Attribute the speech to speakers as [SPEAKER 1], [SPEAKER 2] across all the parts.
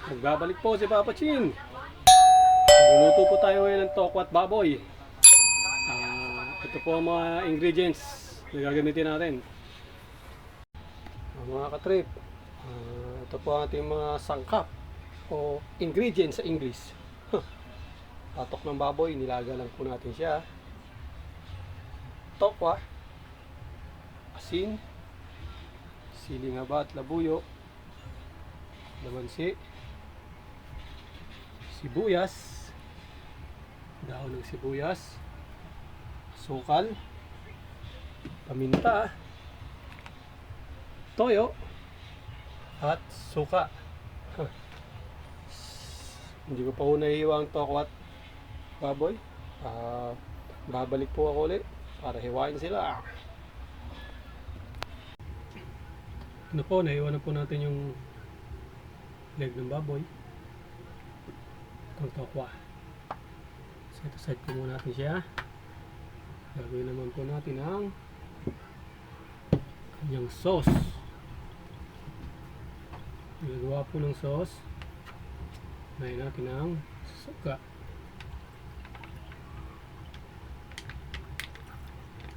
[SPEAKER 1] Magbabalik po si Papa Chin. Magluluto po tayo ngayon ng tokwa at baboy. Ito po ang mga ingredients na gagamitin natin. Mga katrip, ito po ang ating mga sangkap o ingredients sa English. Patok ng baboy, nilaga lang po natin siya. Tokwa, asin, siling haba at labuyo, lamansi, sibuyas, dahon ng sibuyas, sukal, paminta, toyo, at suka. Hindi ko pa po nahihiwa ang tokwa at baboy. Babalik po ako ulit para hiwain sila. Ano po, nahiwa na po natin yung leg ng baboy. Itong tokwa. Set aside po muna natin siya. Gagawin naman po natin ang kanyang sauce. Gagawa po ng sauce. Nahin natin ang suka.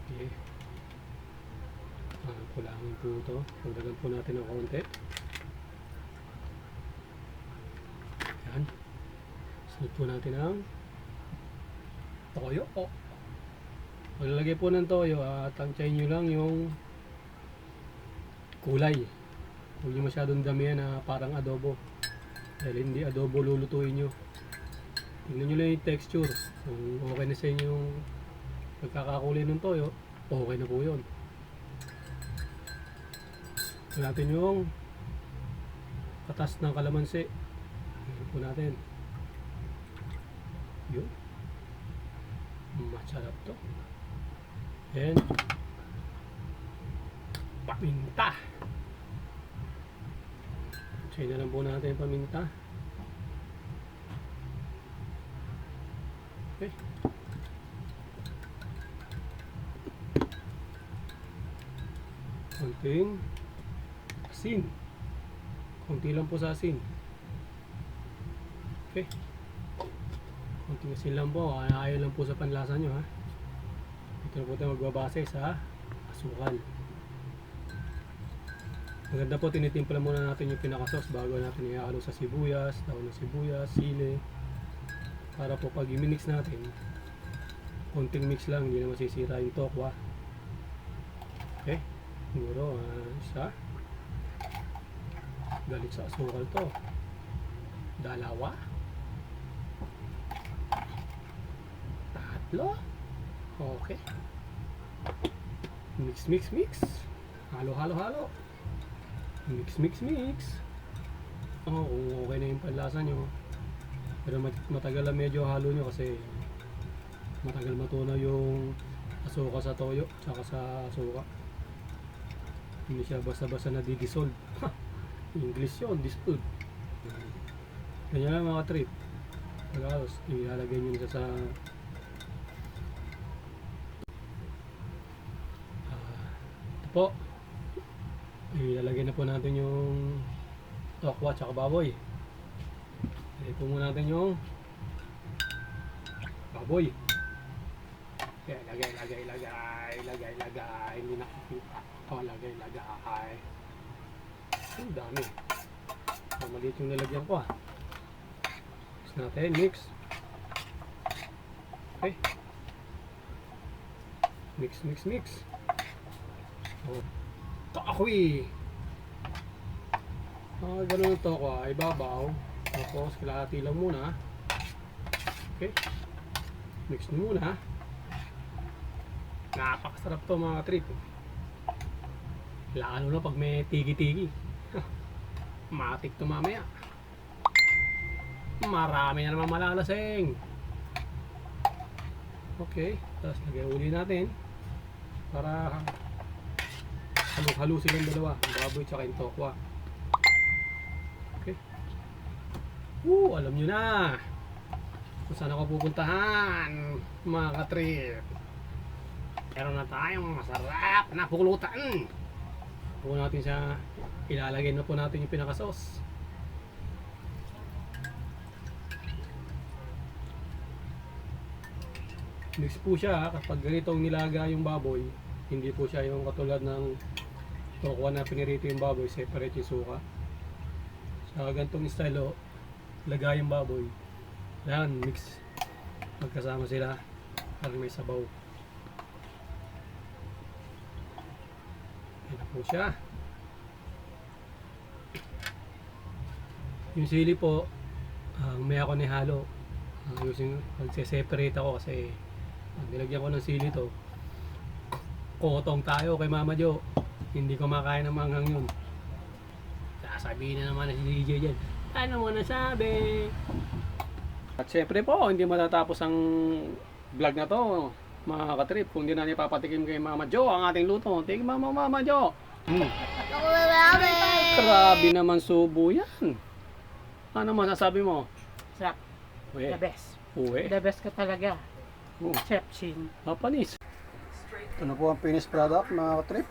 [SPEAKER 1] Okay. Kulangin po ito. Pagdagan po natin ng konti. Yan. Sunod po natin ang toyo. Paglalagay po ng toyo, tantyahin nyo lang yung kulay. Huwag nyo masyadong damihan na parang adobo. Dahil hindi adobo lulutuin nyo. Tingnan nyo lang yung texture. Kung okay na sa inyo yung pagkakakulay ng toyo, okay na po yun. Ito natin yung katas ng kalamansi. Ito po natin. Yun. Masarap to. And paminta. Try na lang po natin yung paminta. Okay. Konting asin. Konti lang po sa asin. Okay. Konting asin lang po. Ayaw lang po sa panlasa nyo, ha. Ito na po tayo magbabase sa asukal. Maganda po, tinitimpla muna natin yung pinaka-sauce bago natin ihalo sa sibuyas, dahon ng sibuyas, sili. Para po pag i-mix natin, konting mix lang, hindi na masisira yung tokwa. Okay. Siguro, isa. Galit sa asukal to. Dalawa. Tatlo. Okay. Mix, mix, mix. Halo, halo, halo. Mix, mix, mix. Kung okay na yung panlasa nyo. Pero matagal lang medyo halo nyo kasi matagal matunaw yung asuka sa toyo tsaka sa asuka. Hindi siya basta-basta na di-dissolve. English yun, dissolve. Ganyan lang mga trip. Pagkalos, ilalagay nyo nila sa ito po. Ilalagay na po natin yung tokwa tsaka baboy. Ilagay po muna natin yung baboy. Okay, lagay. Hindi nakikita. Lagay. Ang dami. Maliit yung nilagyan ko, Mix natin, mix. Okay. Mix. Oh. Takwi. Ganun ito ko, ibabaw. Tapos kalahati lang muna. Okay. Mix nyo muna. Napakasarap to mga trip. Lalo na pag may tigi-tigi. Matik to mamaya. Marami na naman malalasing. Okay. Tapos lagay uli natin. Para halo-halo silang dalawa, ang baboy tsaka yung tokwa. Okay. Alam nyo na kung saan ako pupuntahan, mga katrip. Meron na tayong masarap na pulutan. Po natin siya, ilalagay na po natin yung pinaka-sauce. Mix po siya kapag ganitong nilaga yung baboy. Hindi po siya yung katulad ng kukuha na pinirito yung baboy, separate yung suka. Sa ganitong style, lagay yung baboy. Yan, mix. Magkasama sila para may sabaw. Yan na po siya. Yung sili po, may ako ni halo. Magse-separate ako kasi pag nilagyan ko ng sili to, kotong tayo kay Mama Jo. Hindi ko makain ng manghang yun. Sasabihin na naman na si DJ dyan, ano mo nasabi? At syempre po, hindi matatapos ang vlog na to, mga katrip, kung hindi natin papatikim kay Mama Jo ang ating luto. Tingnan mo, Mama Jo. Grabe naman subo yan. Ano masasabi mo?
[SPEAKER 2] Sarap.
[SPEAKER 1] Uwe.
[SPEAKER 2] The best.
[SPEAKER 1] Uwe.
[SPEAKER 2] The best ka talaga.
[SPEAKER 1] Oh.
[SPEAKER 2] Chef Chin.
[SPEAKER 1] Panis. Ito na po ang finished product, mga katrip.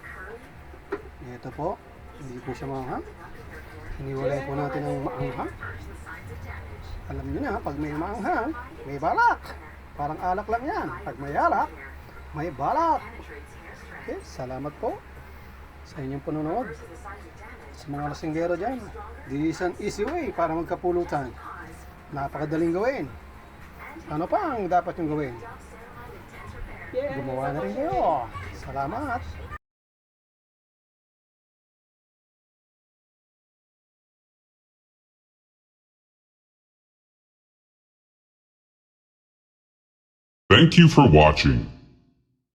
[SPEAKER 1] Ito po. Hindi po siya maanghang. Hiniwalay po natin ang maanghang. Alam niyo na, pag may maanghang, may balak. Parang alak lang yan. Pag may alak, may balak. Okay, salamat po sa inyong panonood. Sa mga lasinggero dyan, this is an easy way para magkapulutan. Napakadaling gawin. Ano pa ang dapat yung gawin? Gumawa na rin kayo. Salamat.
[SPEAKER 3] Thank you for watching.